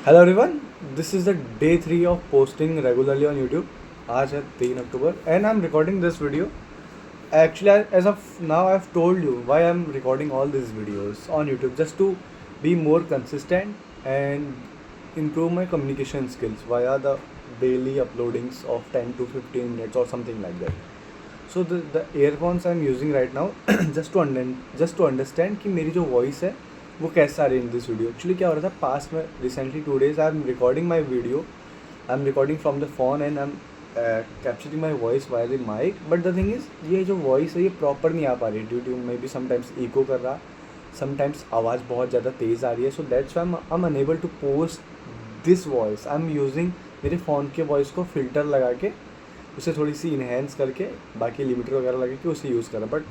Hello everyone, this is the day 3 of posting regularly on YouTube. आज है 3 October and I am recording this video. Actually, as of now, I've told you why I'm recording all these videos on YouTube, just to be more consistent and improve my communication skills via the daily uploadings of 10 to 15 minutes or something like that. So the earphones I'm using right now just to understand कि मेरी जो voice है वो कैसा आ रही है in this video. Actually क्या हो रहा था पास में recently 2 days I am recording my video. I am recording from the phone and I am capturing my voice via the mic. But the thing is ये जो वॉइस है ये प्रॉपर नहीं आ पा रही due to may be sometimes echo कर रहा, समटाइम्स आवाज़ बहुत ज़्यादा तेज़ आ रही है. So that's why I am unable to post this voice. I am using मेरे फ़ोन के वॉइस को फ़िल्टर लगा के उसे थोड़ी सी इन्हेंस करके बाकी लिमिटर वगैरह लगा के उसे यूज़ करा. But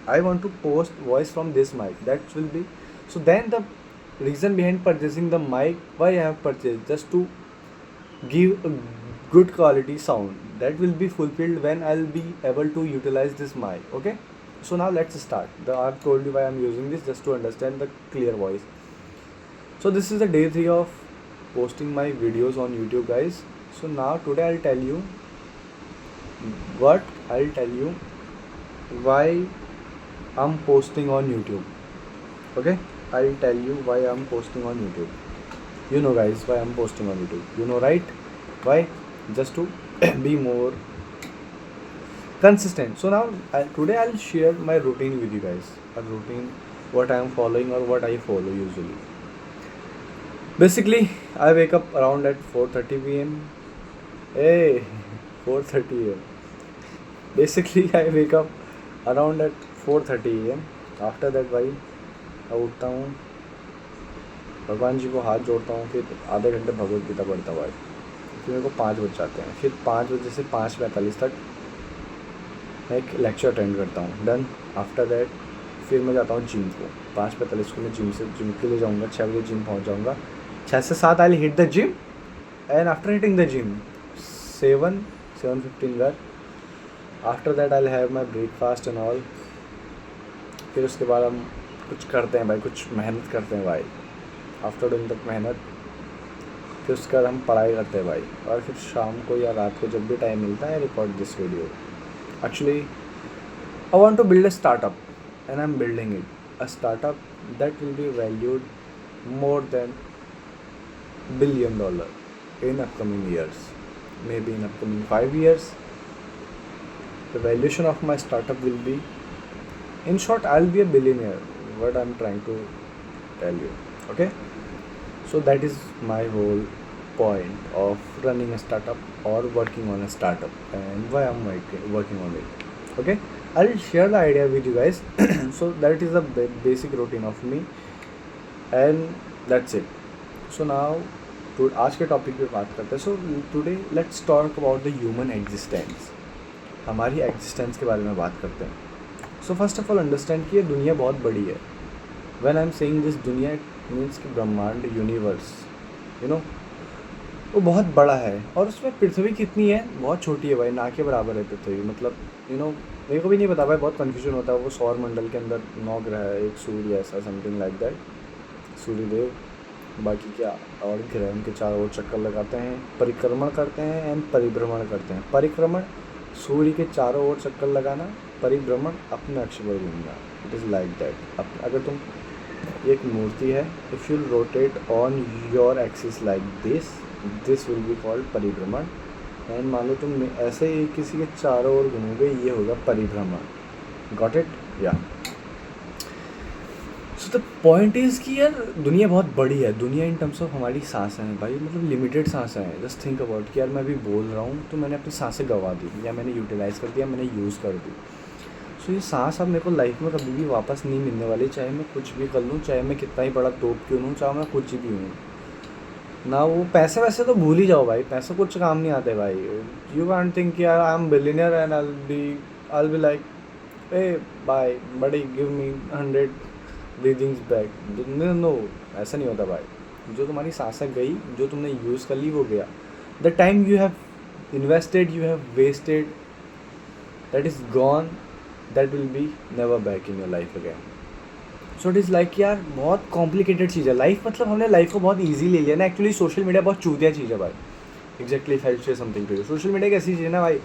I want to post voice from this mic. That will be so then the reason behind purchasing the mic, why I have purchased, just to give a good quality sound that will be fulfilled when I'll be able to utilize this mic. Okay, so now let's start. I've told you why I'm using this, just to understand the clear voice. So this is the day 3 of posting my videos on YouTube, guys. So now today I'll tell you why I'm posting on YouTube. Okay, I'll tell you why I'm posting on YouTube. You know, guys, why I'm posting on YouTube. You know, right? Why? Just to be more consistent. So now, today I'll share my routine with you guys. A routine, what I am following or what I follow usually. Basically, I wake up around at 4:30 p.m. Hey, 4:30 a.m. Basically, I wake up around at 4:30 a.m. After that, why? मैं उठता हूँ, भगवान जी को हाथ जोड़ता हूँ, फिर आधे घंटे भगवत गीता पढ़ता हुआ है. फिर मेरे को 5 बज जाते हैं. फिर 5 बजे से 5:45 तक मैं एक लेक्चर अटेंड करता हूँ. डन. आफ्टर दैट फिर मैं जाता हूँ जिम को. 5:45 को मैं जिम के लिए जाऊँगा. 6 बजे जिम पहुँच जाऊँगा. 6 से 7 I hit the gym and after hitting the gym 7:15 घर. After that I have my breakfast and all. फिर उसके बाद हम कुछ करते हैं भाई, कुछ मेहनत करते हैं भाई. आफ्टर डूइंग दैट मेहनत फिर उसके बाद हम पढ़ाई करते हैं भाई. और फिर शाम को या रात को जब भी टाइम मिलता है record this video. Actually I want to build a startup and I am building it. A startup that will be valued more than $1 billion in upcoming years. Maybe in upcoming 5 years the valuation of my startup will be, in short, I'll be a billionaire. What I'm trying to tell you. Okay, so that is my whole point of running a startup or working on a startup and why I'm working on it. Okay, I'll share the idea with you guys. So that is the basic routine of me and that's it. So now to आज के topic पे बात करते हैं. So today let's talk about the human existence. हमारी existence के बारे में बात करते हैं. So first of all understand कि ये दुनिया बहुत बड़ी है. When I am saying this दुनिया, इट मीन्स कि ब्रह्मांड, यूनिवर्स, यू नो, वो बहुत बड़ा है. और उसमें पृथ्वी कितनी है? बहुत छोटी है भाई, ना के बराबर है पृथ्वी. मतलब यू नो, मेरे को भी नहीं पता भाई, बहुत कन्फ्यूजन होता है. वो सौर मंडल के अंदर 9 ग्रह है, एक सूर्य, ऐसा समथिंग लाइक दैट. सूर्यदेव, बाकी क्या और ग्रह उनके चारों ओर चक्कर लगाते हैं, परिक्रमण करते हैं एंड परिभ्रमण करते हैं. परिक्रमण सूर्य के चारों ओर चक्कर लगाना, परिभ्रमण अपने अक्ष पर घूमना. It is like that. अब अगर तुम, एक मूर्ति है, if you rotate on your axis like this will be called परिभ्रमण. एंड मान लो तुम ऐसे ही किसी के चारों ओर घूमोगे, ये होगा परिभ्रमण. Got it? Yeah. So the point is कि यार दुनिया बहुत बड़ी है. दुनिया इन टर्म्स ऑफ हमारी सांसें हैं भाई, मतलब लिमिटेड सांसें हैं. जस्ट थिंक अबाउट कि यार मैं अभी बोल रहा हूँ तो मैंने अपनी सांसें गंवा दी, या मैंने यूटिलाइज़ कर दिया, मैंने यूज़ कर दी. सो ये सांस अब मेरे को लाइफ में कभी भी वापस नहीं मिलने वाली. चाहे मैं कुछ भी कर लूँ, चाहे मैं कितना ही बड़ा तोप क्यों हूँ, चाहे मैं कुछ भी हूँ ना. वो पैसे वैसे तो भूल ही जाओ भाई, पैसे कुछ काम नहीं आते भाई. यू कांट थिंक यार I am billionaire and I be like, hey bye buddy give me 100 breathings back. No, ऐसा नहीं होता भाई. जो तुम्हारी सांसें गई, जो तुमने यूज़ कर ली, वो गया. The time you have invested, you have wasted, that is gone. That will be never back in your life again. So it is like यार बहुत कॉम्प्लिकेटेड चीज़ है लाइफ, मतलब हमने लाइफ को बहुत ईजी ले लिया ना। एक्चुअली सोशल मीडिया बहुत चूतिया चीज़ है भाई। Exactly if I say something to you, social media एक ऐसी चीज़ है ना भाई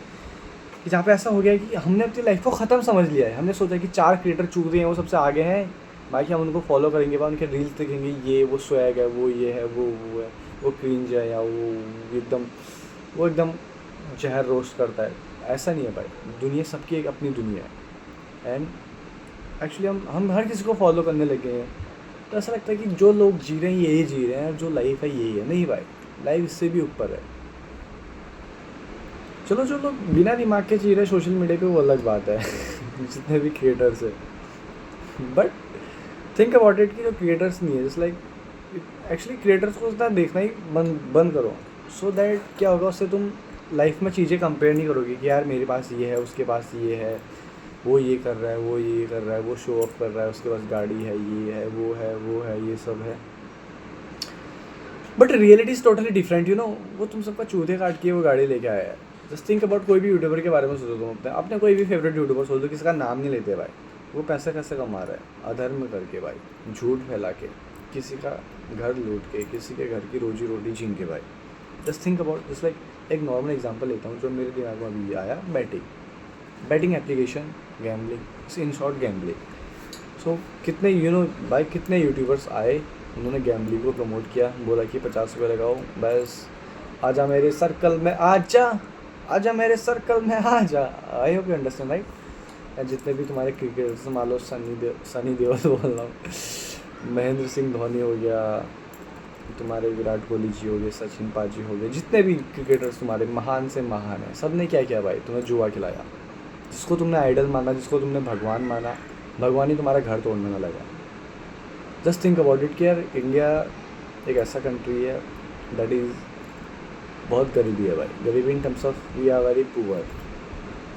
कि जहाँ पे ऐसा हो गया है कि हमने अपनी लाइफ को ख़त्म समझ लिया है। हमने सोचा कि 4 क्रिएटर चूतिए हैं, वो सबसे आगे हैं, बाकी हम उनको फॉलो करेंगे, उनके रील्स देखेंगे, ये वो स्वैग है, वो ये है, वो है, वो क्रिंज है, या वो एकदम जहर रोस्ट करता है। ऐसा नहीं है भाई, दुनिया सबकी एक अपनी दुनिया है। एंड एक्चुअली हम हर किसी को फॉलो करने लगे हैं, तो ऐसा लगता है कि जो लोग जी रहे हैं यही जी रहे हैं, जो लाइफ है यही है। नहीं भाई, लाइफ इससे भी ऊपर है। चलो जो लोग बिना दिमाग के जी रहे हैं सोशल मीडिया पे, वो अलग बात है जितने भी क्रिएटर्स है। बट थिंक अबाउट इट कि जो क्रिएटर्स नहीं है, जस्ट लाइक एक्चुअली क्रिएटर्स को उतना देखना ही बंद करो। सो दैट क्या होगा, उससे तुम लाइफ में चीज़ें कंपेयर नहीं करोगे कि यार मेरे पास ये है, उसके पास ये है, वो ये कर रहा है, वो ये कर रहा है, वो शो ऑफ कर रहा है, उसके पास गाड़ी है, ये है, वो है, ये सब है। But reality is totally different, you know. वो तुम सबका चूते काट के वो गाड़ी लेके आया है। जस्ट थिंक अबाउट कोई भी यूट्यूबर के बारे में सोचो तुम अपने कोई भी फेवरेट यूट्यूबर सोच दो, किसका नाम नहीं लेते भाई। वो पैसे कैसे कमा रहा है, अधर्म करके भाई, झूठ फैला के, किसी का घर लूट के, किसी के घर की रोजी रोटी छीन के भाई। Just think about, just like एक नॉर्मल एग्जांपल लेता हूँ जो मेरे दिमाग में अभी आया, betting application, gambling, in short gambling. So कितने भाई कितने यूट्यूबर्स आए, उन्होंने गैम्बलिंग को प्रमोट किया, बोला कि 50 रुपये लगाओ, बस आजा मेरे सर्कल में, आजा मेरे सर्कल में आजा। I hope you understand right. जितने भी तुम्हारे क्रिकेटर्स, मान लो सनी देओल बोल रहा हूँ, महेंद्र सिंह धोनी हो गया, तुम्हारे विराट कोहली जी हो गए, सचिन पाजी हो गए, जितने भी क्रिकेटर्स तुम्हारे महान से महान है, सब ने क्या किया भाई, तुम्हें जुआ खिलाया। जिसको तुमने आइडल माना, जिसको तुमने भगवान माना, भगवान ही तुम्हारा घर तोड़ने में लगा। जस्ट थिंक अबाउट इट कि यार इंडिया एक ऐसा कंट्री है दैट इज़ बहुत गरीबी है भाई। गरीबी in terms of we are very poor,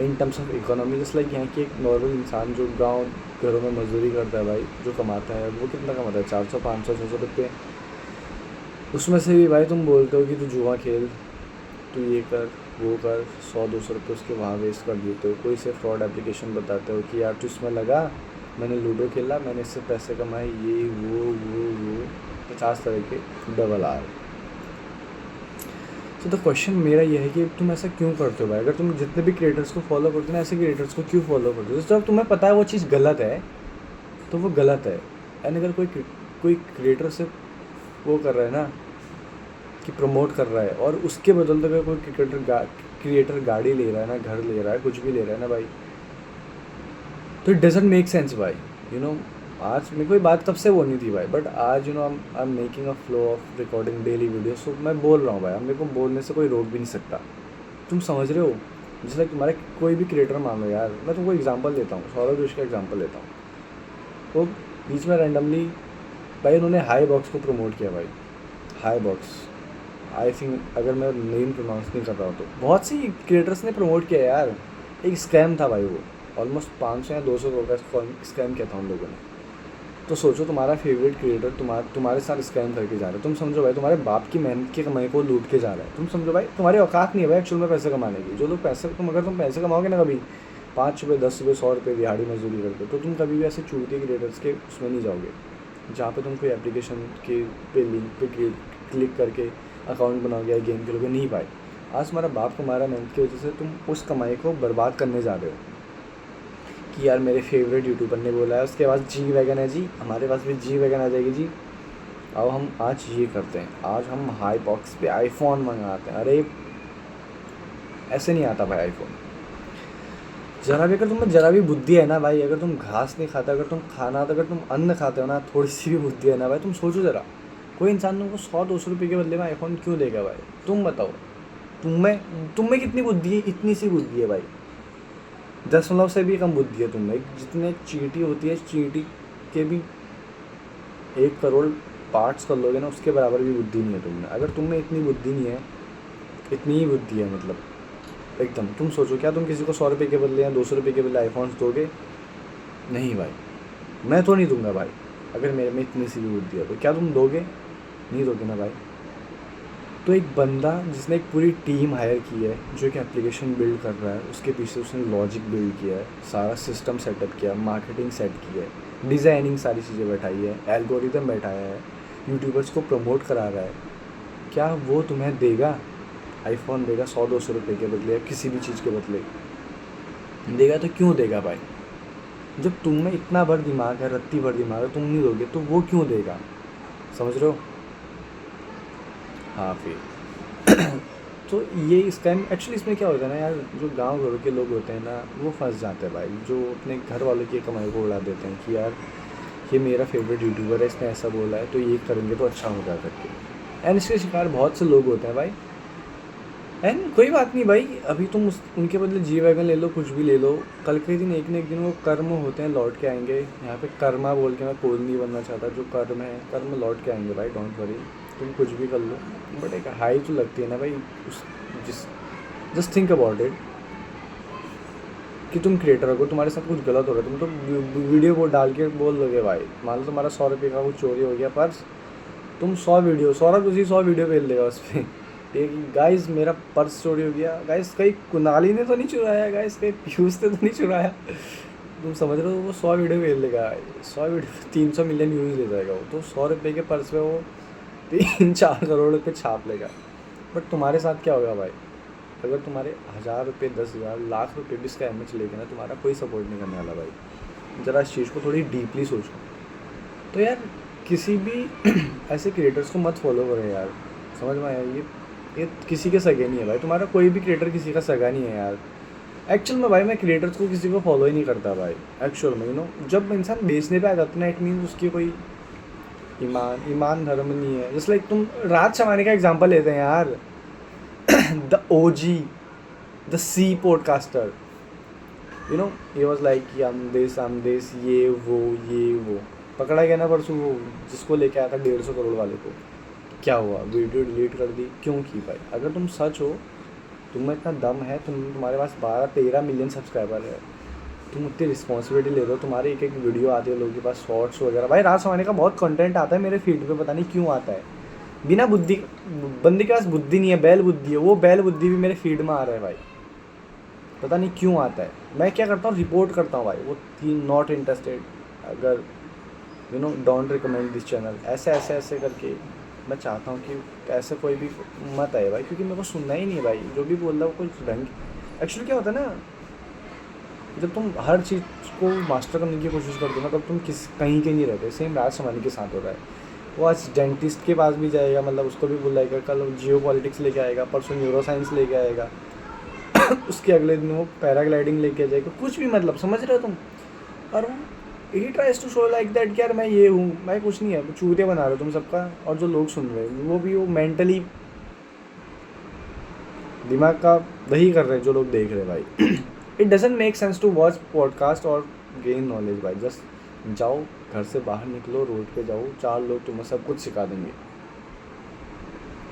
in terms of economy. Just like यहाँ की एक नॉर्मल इंसान जो गांव घरों में मजदूरी करता है भाई, जो कमाता है, वो कितना कमाता है, 400 500 600 रुपये। उसमें से भी भाई तुम बोलते हो कि तू जुआ खेल, तू ये कर, वो कर, 100-200 रुपये उसके वहाँ वेस्ट कर देते हो। कोई से फ्रॉड एप्लीकेशन बताते हो कि यार तू इसमें लगा, मैंने लूडो खेला, मैंने इससे पैसे कमाए, ये वो 50 तरह के डबल आर। तो द क्वेश्चन मेरा ये है कि तुम ऐसा क्यों करते हो भाई। अगर तुम जितने भी क्रिएटर्स को फॉलो करते हो ना, ऐसे क्रिएटर्स को क्यों फॉलो करते हो। जब तुम्हें पता है वो चीज़ गलत है तो वो गलत है। एंड अगर कोई क्रिएटर से वो कर रहा है ना कि प्रमोट कर रहा है, और उसके बदलते अगर कोई क्रिएटर गाड़ी ले रहा है ना, घर ले रहा है, कुछ भी ले रहा है ना भाई, तो इट डजेंट मेक सेंस भाई, यू नो। आज मेरे को बात तब से बोलनी थी भाई, बट आज you know I am making a flow of recording daily video. So मैं बोल रहा हूँ भाई, अब मेरे को बोलने से कोई रोक भी नहीं सकता। तुम समझ रहे हो। जैसे तुम्हारे कोई भी क्रिएटर मान लो यार, मैं तुमको एग्जांपल देता हूँ, सौरभ जोशी का एग्जांपल लेता हूँ। तो बीच में रैंडमली भाई उन्होंने हाई बॉक्स को प्रमोट किया भाई। हाई बॉक्स, आई थिंक अगर मैं नेम प्रोनाउंस नहीं कर रहा हूँ तो बहुत सी क्रिएटर्स ने प्रमोट किया यार। एक स्कैम था भाई, वो ऑलमोस्ट 500 या 200 करोड़ का स्कैम किया था उन लोगों ने। तो सोचो तुम्हारा फेवरेट क्रिएटर तुम्हारे साथ स्कैम करके जा रहा है। तुम समझो भाई तुम्हारे बाप की मेहनत की कमाई को लूट के जा रहा है। तुम समझो भाई तुम्हारी औकात नहीं है भाई एक्चुअल में पैसे कमाने की। जो लोग अगर तुम पैसे कमाओगे ना कभी 5 रुपये 10 रुपये 100 रुपये दिहाड़ी मजदूरी करके, तो तुम कभी भी ऐसे चूतिए क्रिएटर्स के उसमें नहीं जाओगे जहाँ पे तुम कोई एप्लीकेशन के पे लिंक पे क्लिक करके अकाउंट बनाओगे या गेम खेलोगे। नहीं भाई, आज तुम्हारा बाप तुम्हारा मेहनत की वजह से तुम उस कमाई को बर्बाद करने जा रहे हो कि यार मेरे फेवरेट यूट्यूबर ने बोला है, उसके पास जी वैगन है जी, हमारे पास भी जी वैगन आ जाएगी जी। अब हम आज ये करते हैं, आज हम हाई बॉक्स पे आईफोन मंगाते हैं। अरे ऐसे नहीं आता भाई आईफोन। जरा भी, अगर तुम्हें जरा भी बुद्धि है ना भाई, अगर तुम घास नहीं खाते, अगर तुम अन्न खाते हो ना, थोड़ी सी भी बुद्धि है ना भाई, तुम सोचो ज़रा, कोई इंसान तुमको 100-200 रुपये के बदले में आईफोन क्यों देगा भाई। तुम बताओ, तुम्हें कितनी बुद्धि है। इतनी सी बुद्धि है भाई, 10 से भी कम बुद्धि है तुम्हें। जितने चींटी होती है, चींटी के भी 1 करोड़ पार्ट्स कर लोगे ना, उसके बराबर भी बुद्धि नहीं है तुमने। अगर तुम्हें इतनी बुद्धि नहीं है, इतनी ही बुद्धि है मतलब एकदम, तुम सोचो क्या तुम किसी को 100 रुपये के बदले या 200 रुपये के बदले आईफोन्स दोगे। नहीं भाई, मैं तो नहीं दूंगा भाई। अगर मेरे में इतनी सी भी बुद्धि है तो क्या तुम दोगे, नहीं दोगे ना भाई। तो एक बंदा जिसने एक पूरी टीम हायर की है, जो एक एप्लीकेशन बिल्ड कर रहा है, उसके पीछे उसने लॉजिक बिल्ड किया है, सारा सिस्टम सेटअप किया, मार्केटिंग सेट की है, डिज़ाइनिंग सारी चीज़ें बैठाई है, एल्गोरिदम बैठाया है, यूट्यूबर्स को प्रमोट करा रहा है। क्या वो तुम्हें देगा? आईफोन देगा 100-200 रुपये के बदले या किसी भी चीज़ के बदले? देगा तो क्यों देगा भाई? जब तुम में इतना भर दिमाग है, रत्ती भर दिमाग है, तुम नहीं दोगे तो वो क्यों देगा? समझ रहे हो? हाँ फिर तो ये इसका एक्चुअली इसमें क्या होता है ना यार, जो गांव घरों के लोग होते हैं ना वो फंस जाते हैं भाई, जो अपने घर वालों की कमाई को उड़ा देते हैं कि यार ये मेरा फेवरेट यूट्यूबर है, इसने ऐसा बोला है तो ये करेंगे तो अच्छा होगा करके। एंड इसके शिकार बहुत से लोग होते हैं भाई। एंड कोई बात नहीं भाई, अभी तुम उनके बदले जी वैगन ले लो, कुछ भी ले लो, कल के दिन एक न एक दिन वो कर्म होते हैं, लौट के आएंगे। यहाँ पे कर्मा बोल के मैं कोई नहीं बनना चाहता, जो कर्म है कर्म लौट के आएंगे भाई, डोंट वरी। तुम कुछ भी कर लो, बट एक हाई तो लगती है ना भाई उस जस्ट थिंक अबाउट इट कि तुम क्रिएटर हो, तुम्हारे साथ कुछ गलत हो रहा है, तुम तो वीडियो को डाल के बोल दोगे भाई, मान लो तुम्हारा 100 रुपये का कुछ चोरी हो गया पर्स, तुम 100 वीडियो 100 वीडियो भेज देगा उस पर, एक गाइस मेरा पर्स चोरी हो गया, गाइस कहीं कुनाली ने तो नहीं चुराया, गाइस कहीं पीयूष ने तो नहीं चुराया, तुम समझ रहे हो? वो 100 वीडियो भेज लेगा, 100 वीडियो 300 मिलियन व्यूज़ ले जाएगा वो, तो 100 रुपये के पर्स पे वो 3-4 करोड़ रुपये छाप लेगा। बट तुम्हारे साथ क्या होगा भाई? अगर तुम्हारे 1000 रुपये 10,000 लाख रुपये भी इसका एम चलेगा ना, तुम्हारा कोई सपोर्ट नहीं करने वाला भाई। ज़रा इस चीज़ को थोड़ी डीपली सोचो। तो यार किसी भी ऐसे क्रिएटर्स को मत फॉलो करो यार, समझ में आया? ये किसी के सगे नहीं है भाई, तुम्हारा कोई भी क्रिएटर किसी का सगा नहीं है यार। एक्चुअल में भाई मैं क्रिएटर्स को किसी को फॉलो ही नहीं करता भाई, एक्चुअल में। यू नो, जब इंसान बेचने पे आ जाता है ना, इट मीन्स उसकी कोई ईमान धर्म नहीं है। जस्ट लाइक तुम राज शमानी का एग्जांपल लेते हैं यार, the OG, the C podcaster, you know, he was like कि हम देश ये वो पकड़ा गया ना परसों, वो जिसको लेके आया था 150 करोड़ वाले को। क्या हुआ? वीडियो डिलीट कर दी। क्यों की भाई? अगर तुम सच हो, तुम्हें इतना दम है, तुम्हारे पास 12-13 मिलियन सब्सक्राइबर है, तुम उतनी रिस्पॉन्सिबिलिटी ले दो, तुम्हारे एक वीडियो आती है लोगों के पास, शॉर्ट्स वगैरह। भाई राज शमानी का बहुत कंटेंट आता है मेरे फीड पे, पता नहीं क्यों आता है, बिना बुद्धि, बंदे के पास बुद्धि नहीं है, बैल बुद्धि है, वो बैल बुद्धि भी मेरे फीड में आ रहा है भाई, पता नहीं क्यों आता है। मैं क्या करता हूँ, रिपोर्ट करता हूँ भाई, वो नॉट इंटरेस्टेड, अगर you know don't recommend this channel, ऐसे करके। मैं चाहता हूँ कि ऐसे कोई भी मत आए भाई, क्योंकि मेरे को सुनना ही नहीं है भाई, जो भी बोल रहा है वो कुछ ढंग। एक्चुअली क्या होता है ना, जब तुम हर चीज़ को मास्टर करने की कोशिश करते हो ना, तब तुम कहीं के नहीं रहते। सेम राज शमानी के साथ हो रहा है, वो आज डेंटिस्ट के पास भी जाएगा, मतलब उसको भी बुलाएगा, कल जियो पॉलिटिक्स लेके आएगा, परसों न्यूरो साइंस लेके आएगा, उसके अगले दिन वो पैराग्लाइडिंग लेके जाएगा, कुछ भी, मतलब समझ रहे हो तुम। और वो he tries to show like that कि यार मैं ये हूँ, मैं कुछ नहीं है, चूतिया बना रहे हो तुम सबका। और जो लोग सुन रहे हैं वो भी वो मेंटली दिमाग का दही कर रहे हैं जो लोग देख रहे हैं भाई। It doesn't make sense to watch podcast और गेन नॉलेज भाई। जस्ट जाओ, घर से बाहर निकलो, रोड पे जाओ, 4 लोग तुम्हें सब कुछ सिखा देंगे,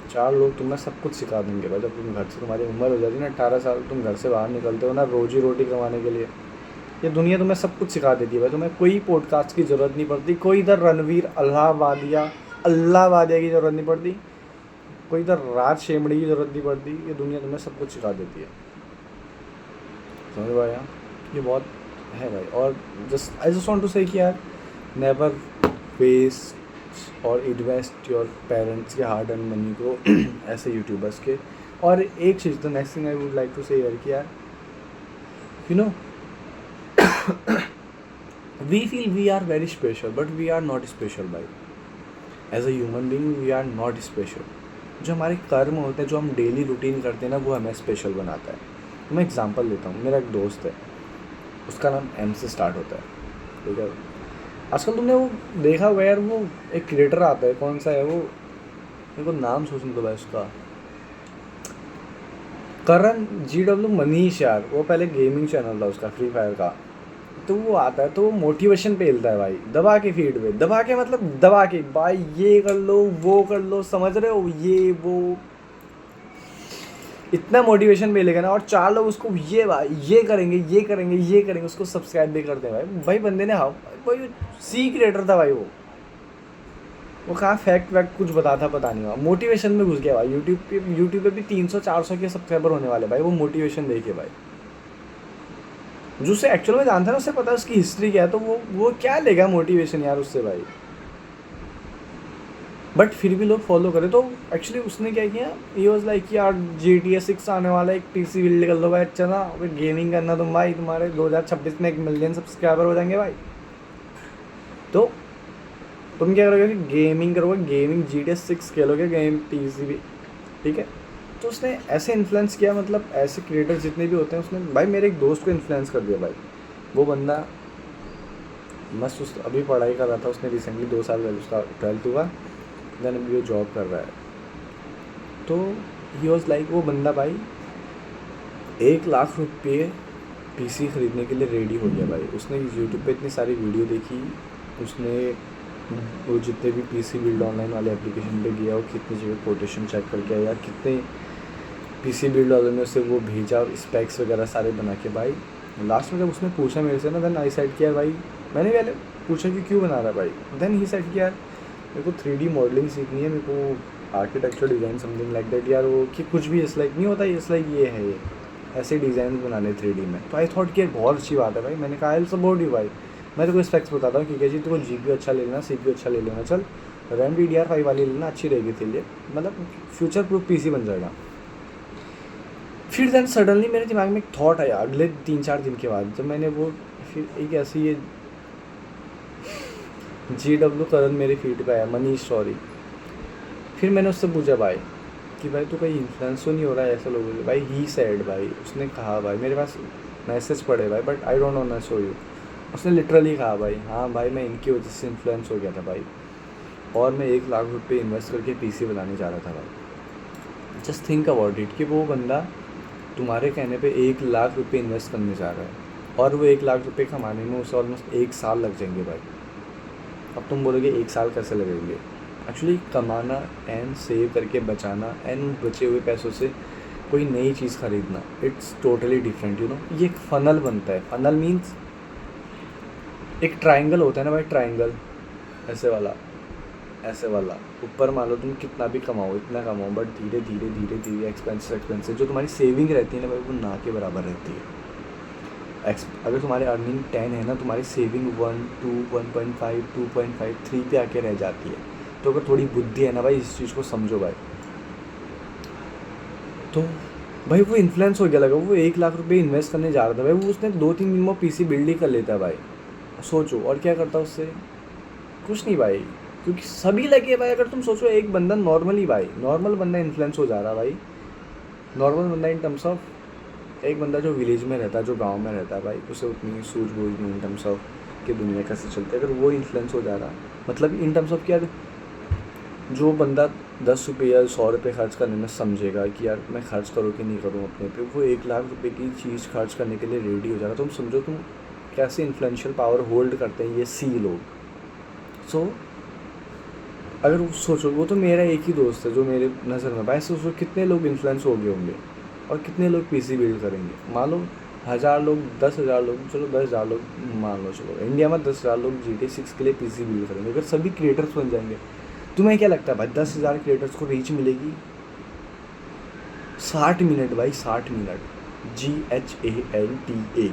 4 लोग तुम्हें सब कुछ सिखा देंगे भाई। जब तुम घर से, तुम्हारी उम्र हो जाती है ना 18 साल, तुम घर से बाहर निकलते हो ना रोजी रोटी कमाने के लिए, ये दुनिया तुम्हें सब कुछ सिखा देती है भाई। तुम्हें कोई पॉडकास्ट की ज़रूरत नहीं पड़ती, कोई इधर रणवीर अल्लाहवादिया की ज़रूरत नहीं पड़ती, कोई इधर राज शेमड़ी की ज़रूरत नहीं पड़ती, ये दुनिया तुम्हें सब कुछ सिखा देती है। समझ पाया? ये बहुत है भाई। और I just want to say कि यार नेवर वेस्ट और इन्वेस्ट योर पेरेंट्स के हार्ड एंड मनी को ऐसे यूट्यूबर्स के। और एक चीज़, the next thing I would like to say यार कि यार you know we feel we are very special, but we are not special भाई। As a human being we are not special. जो हमारे कर्म होते हैं, जो हम डेली रूटीन करते हैं ना, वो हमें स्पेशल बनाता है। तो मैं एग्जांपल लेता हूँ, मेरा एक दोस्त है, उसका नाम एम से स्टार्ट होता है, ठीक है। आजकल तुमने वो देखा होगा यार, वो एक क्रिएटर आता है, कौन सा है वो, मेरे को नाम सोचने दो भाई उसका, करण GW मनीष यार। वो पहले गेमिंग चैनल था उसका, फ्री फायर का। तो वो आता है तो वो मोटिवेशन पेलता है भाई, दबा के फीड पे, दबा के मतलब दबा के भाई, ये कर लो वो कर लो, समझ रहे हो, ये वो इतना मोटिवेशन मिलेगा ना। और 4 लोग उसको ये भाई ये करेंगे उसको सब्सक्राइब भी करते हैं भाई बंदे ने। हाँ भाई सी क्रिएटर था भाई, वो कहाँ फैक्ट वैक्ट कुछ बताता पता नहीं हुआ, मोटिवेशन में घुस गया भाई। यूट्यूब पे भी 300-400 के सब्सक्राइबर होने वाले भाई, वो मोटिवेशन देखे भाई। जो उसे एक्चुअल में जानता है ना, उसे पता है उसकी हिस्ट्री क्या है, तो वो क्या लेगा मोटिवेशन यार उससे भाई। बट फिर भी लोग फॉलो करें। तो एक्चुअली उसने क्या किया, ये वॉज लाइक यार GTA 6 आने वाला है, एक PC बिल्ड कर लो भाई, अच्छा ना, फिर गेमिंग करना तुम भाई, तुम्हारे 2026 में 1 मिलियन सब्सक्राइबर हो जाएंगे भाई। तो तुम क्या करोगे कि गेमिंग करोगे, गेमिंग GTA 6 खेलोगे, गेम PC भी, ठीक है। तो उसने ऐसे इन्फ्लुएंस किया, मतलब ऐसे क्रिएटर्स जितने भी होते हैं उसने भाई, मेरे एक दोस्त को इन्फ्लुएंस कर दिया भाई। वो बंदा मस्त उस अभी पढ़ाई कर रहा था, उसने रिसेंटली 2 साल पहले उसका 12th हुआ, देन अभी वो जॉब कर रहा है। तो ही वॉज लाइक, वो बंदा भाई 1 लाख रुपये PC ख़रीदने के लिए रेडी हो गया भाई। उसने यूट्यूब पे इतनी सारी वीडियो देखी, उसने वो जितने भी PC बिल्ड ऑनलाइन वाले एप्लीकेशन पे गया, वो कितनी जगह कोटेशन चेक करके आया, कितने PC बिल्ड वालों ने उसे वो भेजा, स्पेक्स वगैरह सारे बना के भाई। लास्ट में जब उसने पूछा मेरे से ना, देन आई सेड किया भाई, मैंने पहले पूछा कि क्यों बना रहा है भाई, देन ही सेड किया मेरे को 3D मॉडलिंग सीखनी है, मेरे को architecture design something like that यार, वो कि कुछ भी इस लाइक नहीं होता, इस लाइक ये है, ये ऐसे डिज़ाइन बनाने 3D में। तो आई थॉट कि बहुत अच्छी बात है भाई। मैंने कहा आई विल सपोर्ट यू भाई, मैं तेरे को स्पेक्स बताता हूँ, ठीक है जी, तेरे को GPU अच्छा ले लेना, CPU अच्छा ले लेना, चल रैम DDR5 वाली लेना, अच्छी रहेगी तेरे लिए, मतलब फ्यूचर प्रूफ PC बन जाएगा। फिर देन सडनली मेरे दिमाग में एक थॉट आया अगले 3-4 दिन के बाद, जब मैंने वो फिर एक ऐसी ये GW करण मेरे फीड पे आया, मनीष सॉरी। फिर मैंने उससे पूछा भाई कि भाई तू कहीं इन्फ्लुएंस तो नहीं हो रहा है ऐसे लोगों से भाई। ही सैड भाई, उसने कहा भाई, मेरे पास मैसेज पड़े भाई, बट आई डोंट नो ना शो यू। उसने लिटरली कहा भाई, हाँ भाई मैं इनकी वजह से इन्फ्लुएंस हो गया था भाई, और मैं 1 लाख रुपये इन्वेस्ट करके PC बनाने जा रहा था भाई। जस्ट थिंक अबाउट इट कि वो बंदा तुम्हारे कहने पे 1 लाख रुपये इन्वेस्ट करने जा रहा है, और वो 1 लाख रुपये कमाने में उसे ऑलमोस्ट 1 साल लग जाएंगे भाई। अब तुम बोलोगे 1 साल कैसे लगेंगे, एक्चुअली कमाना एंड सेव करके बचाना एंड उन बचे हुए पैसों से कोई नई चीज़ खरीदना, it's totally different, you know. ये एक फनल बनता है, फनल मीन्स एक ट्राइंगल होता है ना भाई, ट्राइंगल ऐसे वाला ऊपर मान लो तुम कितना भी कमाओ, इतना कमाओ, बट धीरे धीरे धीरे धीरे एक्सपेंसेस जो तुम्हारी सेविंग रहती है ना भाई, वो ना के बराबर रहती है। अगर तुम्हारे अर्निंग 10 है ना, तुम्हारी सेविंग 1, 2, 1.5, 2.5, 3 पे आके रह जाती है। तो अगर थोड़ी बुद्धि है ना भाई, इस चीज़ को समझो भाई। तो भाई वो इन्फ्लुएंस हो गया, लगा वो 1 लाख रुपये इन्वेस्ट करने जा रहा था भाई, वो उसने 2-3 दिन में PC बिल्ड ही कर लेता है भाई। सोचो और क्या करता उससे, कुछ नहीं भाई, क्योंकि सभी लगे भाई। अगर तुम सोचो एक बंदा नॉर्मली भाई, नॉर्मल बंदा इन्फ्लुएंस हो जा रहा भाई, नॉर्मल बंदा इन टर्म्स ऑफ एक बंदा जो विलेज में रहता है, जो गांव में रहता है भाई, उसे उतनी सूझबूझ नहीं इन टर्म्स ऑफ कि दुनिया कैसे चलती है, अगर वो इन्फ्लुएंस हो जा रहा, मतलब इन टर्म्स ऑफ क्या, जो बंदा 10 रुपये या 100 रुपये खर्च करने में समझेगा कि यार मैं खर्च करूँ कि नहीं करूँ अपने पे, वो 1 लाख रुपये की चीज़ खर्च करने के लिए रेडी हो जा रहा। तुम समझो तुम कैसे इन्फ्लुएंशियल पावर होल्ड करते हैं ये लोग। सो अगर वो सोचो, वो तो मेरा एक ही दोस्त है जो मेरे नज़र में भाई, सोचो कितने लोग इन्फ्लुएंस हो गए होंगे और कितने लोग PC बिल्ड करेंगे। मान लो 1000 लोग, 10,000 लोग, चलो 10,000 लोग मान लो, चलो इंडिया में 10,000 लोग GTA 6 के लिए PC बिल्ड करेंगे, अगर सभी क्रिएटर्स बन जाएंगे, तुम्हें क्या लगता है भाई 10,000 क्रिएटर्स को रीच मिलेगी 60 मिनट भाई, 60 मिनट, GHANTA,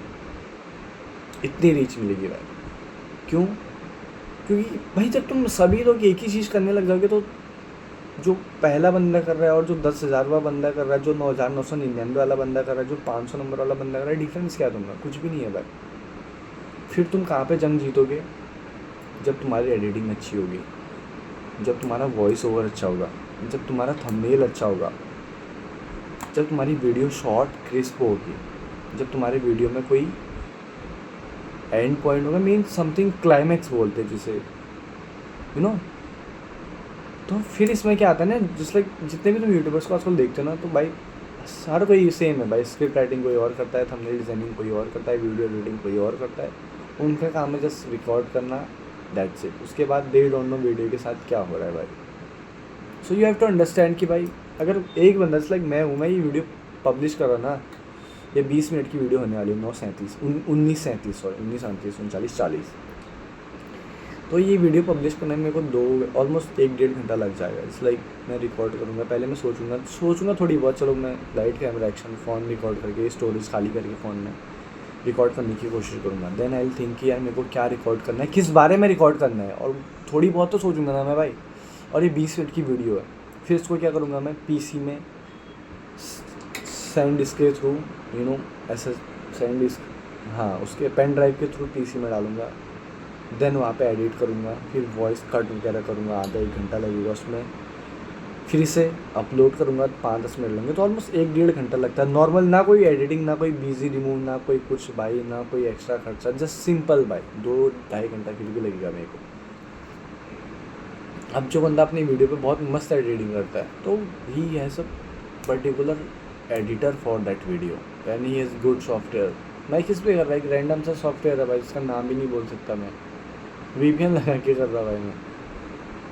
इतनी रीच मिलेगी भाई। क्यों? क्योंकि भाई जब तुम सभी लोग एक ही चीज़ करने लग जाओगे, तो जो पहला बंदा कर रहा है और जो 10,000वां बंदा कर रहा है, जो 9,999 वाला बंदा कर रहा है, जो 500 नंबर वाला बंदा कर रहा है, डिफरेंस क्या है तुम्हारा? कुछ भी नहीं है भाई। फिर तुम कहाँ पे जंग जीतोगे? जब तुम्हारी एडिटिंग अच्छी होगी, जब तुम्हारा वॉइस ओवर अच्छा होगा, जब तुम्हारा थंबनेल अच्छा होगा, जब तुम्हारी वीडियो शॉर्ट क्रिस्प होगी, जब तुम्हारे वीडियो में कोई एंड पॉइंट होगा, मीन समथिंग क्लाइमैक्स बोलते हैं जिसे, यू नो। तो फिर इसमें क्या आता है ना, जिस लाइक जितने भी तुम यूट्यूबर्स को आजकल देखते हो ना, तो भाई हर कोई सेम है भाई। स्क्रिप्ट राइटिंग कोई और करता है, थंबनेल डिजाइनिंग कोई और करता है, वीडियो एडिटिंग कोई और करता है। उनका काम है जस्ट रिकॉर्ड करना, दैट्स इट। उसके बाद दे डोंट नो वीडियो के साथ क्या हो रहा है भाई। So you have to understand कि भाई अगर एक बंदा लाइक मैं हूँ, मैं ये वीडियो पब्लिश कर रहा ना, ये 20 मिनट की वीडियो होने वाली है, 19:40। तो ये वीडियो पब्लिश करने में मेरे को ऑलमोस्ट 1-1.5 घंटा लग जाएगा। इट्स लाइक मैं रिकॉर्ड करूँगा, पहले मैं सोचूंगा थोड़ी बहुत, चलो मैं light camera action phone record करके स्टोरेज खाली करके फ़ोन में, रिकॉर्ड करने की कोशिश करूँगा। देन आई विल थिंक कि यार मेरे को क्या रिकॉर्ड करना है, किस बारे में रिकॉर्ड करना है, और थोड़ी बहुत तो सोचूंगा ना मैं भाई। और ये 20 मिनट की वीडियो है, फिर इसको क्या करूँगा मैं पीसी में सैंड डिस्क के थ्रू ऐसे सैंड डिस्क, हाँ उसके पेन ड्राइव के थ्रू पीसी में डालूँगा। देन वहाँ पे एडिट करूँगा, फिर वॉइस कट वगैरह करूँगा, आधा 1 घंटा लगेगा उसमें। फिर इसे अपलोड करूँगा 5-10 मिनट लगेंगे, तो ऑलमोस्ट 1-1.5 घंटा लगता है नॉर्मल। ना कोई एडिटिंग, ना कोई बिजी रिमूव, ना कोई कुछ भाई, ना कोई एक्स्ट्रा खर्चा, जस्ट सिंपल भाई 2-2.5 घंटा फिर भी लगेगा मेरे को। अब जो बंदा अपनी वीडियो पे बहुत मस्त एडिटिंग करता है तो he has a particular editor for that video and he has good software. मैं किस पे कर रहा है, एक रैंडम सा सॉफ्टवेयर है भाई, जिसका नाम भी नहीं बोल सकता मैं, VPN लगा के कर रहा भाई मैं,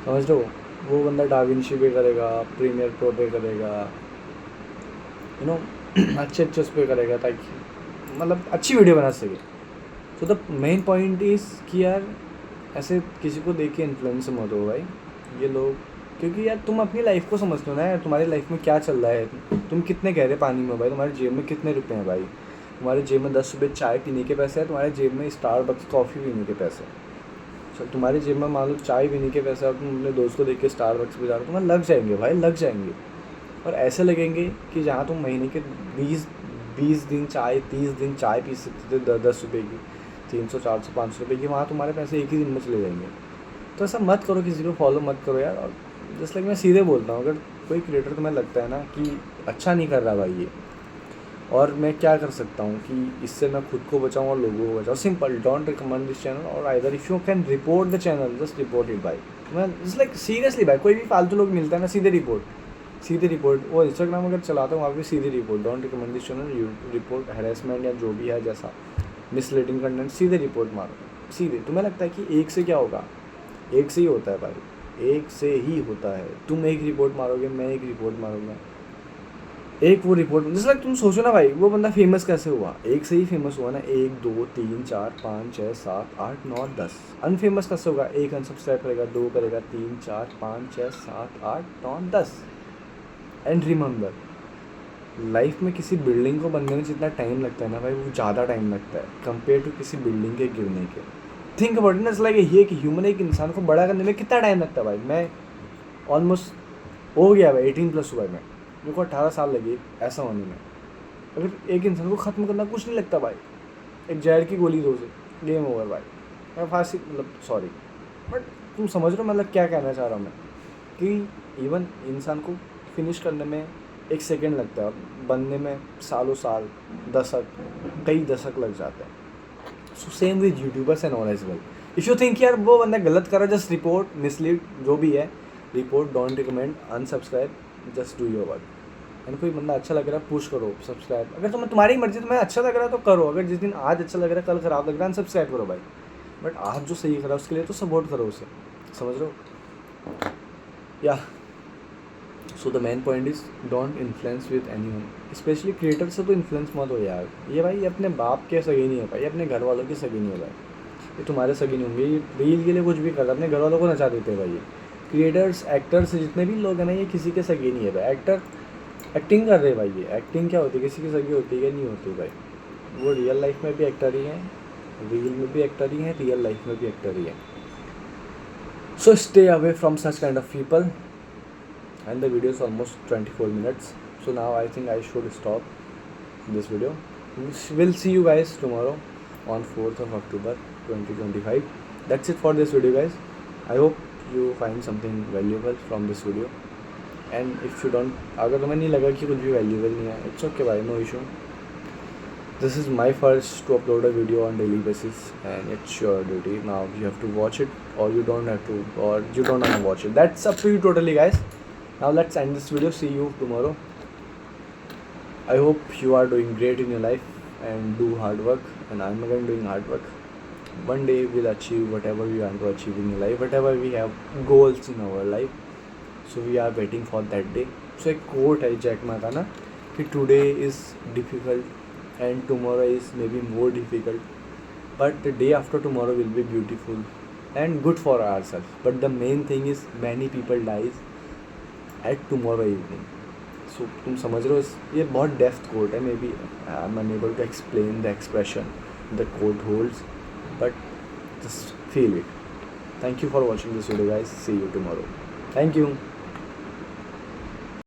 समझ लो। वो बंदा डाविंची पे करेगा, प्रीमियर प्रो पे करेगा, अच्छे उस पे करेगा, ताकि मतलब अच्छी वीडियो बना सके। So the main point is कि यार ऐसे किसी को देख के इन्फ्लुएंस मत हो भाई ये लोग, क्योंकि यार तुम अपनी लाइफ को समझते हो ना यार, तुम्हारी लाइफ में क्या चल रहा है, तुम कितने गहरे पानी में हो भाई, तुम्हारे जेब में कितने रुपए हैं भाई, तुम्हारे जेब में 10 रुपये चाय पीने के पैसे हैं, तुम्हारे जेब में स्टारबक्स कॉफ़ी पीने के पैसे हैं। सर तुम्हारे जेब में मान लो चाय पीने के पैसे, और तुम अपने दोस्त को देख के स्टारबक्स पे जा रहे हो, तुम्हें लग जाएंगे भाई, लग जाएंगे। और ऐसे लगेंगे कि जहाँ तुम महीने के 20 दिन चाय, 30 दिन चाय पी सकते थे 10 रुपये की, 300, 400, 500 रुपये की, वहाँ तुम्हारे पैसे एक ही दिन में चले जाएंगे। तो ऐसा मत करो, किसी को फॉलो मत करो यार। और जस्ट लाइक मैं सीधे बोलता हूँ, अगर कोई क्रिएटर तुम्हें लगता है ना कि अच्छा नहीं कर रहा भाई ये, और मैं क्या कर सकता हूँ कि इससे मैं खुद को बचाऊँ और लोगों को बचाऊँ, simple, don't recommend this channel, और either if you can report the channel, just report it भाई। मैं जस्ट लाइक सीरियसली भाई, कोई भी फालतू लोग मिलता है ना, सीधे रिपोर्ट। वो इंस्टाग्राम अगर चलाता हूँ वहाँ पे सीधे report, don't recommend this channel, you report harassment या जो भी है जैसा मिसलीडिंग कंटेंट, सीधे रिपोर्ट मारो सीधे। तुम्हें लगता है कि एक से क्या होगा, एक से ही होता है भाई, एक से ही होता है। तुम एक रिपोर्ट मारोगे, मैं एक रिपोर्ट मारूंगा, एक वो रिपोर्ट, जैसे लाइक तुम सोचो ना भाई, वो बंदा फेमस कैसे हुआ, एक से ही फेमस हुआ ना, 1 2 3 4 5 6 7 8 9 10। अनफेमस कैसे होगा, 1 अनसब्सक्राइब करेगा, 2 करेगा, 3 4 5 6 7 8 9 10। एंड रिमेंबर, लाइफ में किसी बिल्डिंग को बनने में जितना टाइम लगता है ना भाई, वो ज़्यादा टाइम लगता है कंपेयर टू किसी बिल्डिंग के गिरने के। थिंक अबाउट इट, लाइक ये कि ह्यूमन, एक इंसान को बड़ा करने में कितना टाइम लगता है भाई। मैं ऑलमोस्ट हो गया भाई, 18+ हुआ है मैं, मेरे को 18 साल लगे ऐसा होने में। अगर एक इंसान को ख़त्म करना कुछ नहीं लगता भाई, एक जहर की गोली दो से गेम ओवर भाई। मैं फांसी, मतलब सॉरी, बट तुम समझ रहे हो मतलब क्या कहना चाह रहा हूँ मैं, कि इवन इंसान को फिनिश करने में 1 सेकेंड लगता है, बनने में सालों साल, दशक, कई दशक लग जाते हैं। So same with YouTubers and all as well. If you think यार वो बंदा गलत कर रहा है, जस्ट रिपोर्ट, मिसलीड, जो भी है, report, don't recommend, unsubscribe, just do your work. And कोई बंदा अच्छा लग रहा है पुश करो, सब्सक्राइब, अगर तुम्हारी मर्जी, तुम्हें अच्छा लग रहा है तो करो, अगर जिस दिन आज अच्छा लग रहा है कल ख़राब लग रहा है अनसब्सक्राइब करो भाई, बट आज जो सही कर रहा है उसके लिए तो सपोर्ट करो उसे, समझ रहे हो या। So the main point is don't influence with anyone, specially creator से तो इन्फ्लुएंस मत हो यार। ये भाई अपने बाप के सगे नहीं है भाई, अपने घर वालों के सगे नहीं है भाई, ये तुम्हारे सगे नहीं होंगे। ये रील के लिए कुछ भी कर रहा है, अपने घर वालों को नचा देते हैं भाई। ये क्रिएटर्स, एक्टर्स, जितने भी लोग हैं ना, ये किसी के सगे नहीं है भाई। एक्टर एक्टिंग कर रहे हैं भाई, ये एक्टिंग क्या होती है, किसी की सगी होती है, नहीं होती भाई। वो रियल लाइफ में भी एक्टर ही हैं, रील में भी एक्टर ही हैं, रियल लाइफ में भी एक्टर ही हैं। So stay away from such kind of people. And the video is almost 24 minutes, so now I think I should stop this video. We'll see you guys tomorrow on 4th of October 2025. That's it for this video guys. I hope you find something valuable from this video, and if you don't, अगर तुम्हें नहीं लगा कि कुछ भी valuable नहीं है, it's okay भाई, no issue. This is my first to upload a video on daily basis, and it's your duty. Now you have to watch it, or you don't have to, or you don't want to watch it. That's up to you totally guys. Now let's end this video. See you tomorrow. I hope you are doing great in your life and do hard work, and I'm again doing hard work. One day we'll achieve whatever we want to achieve in your life, whatever we have goals in our life. So we are waiting for that day. So एक quote है Jack Ma का ना, कि today is difficult and tomorrow is maybe more difficult, but the day after tomorrow will be beautiful and good for ourselves. But the main thing is many people dies at tomorrow evening. सो तुम समझ रहे हो, ये बहुत depth quote है. May be I am unable to explain the expression the quote holds, but just feel it. Thank you for watching this video, guys. See you tomorrow. Thank you.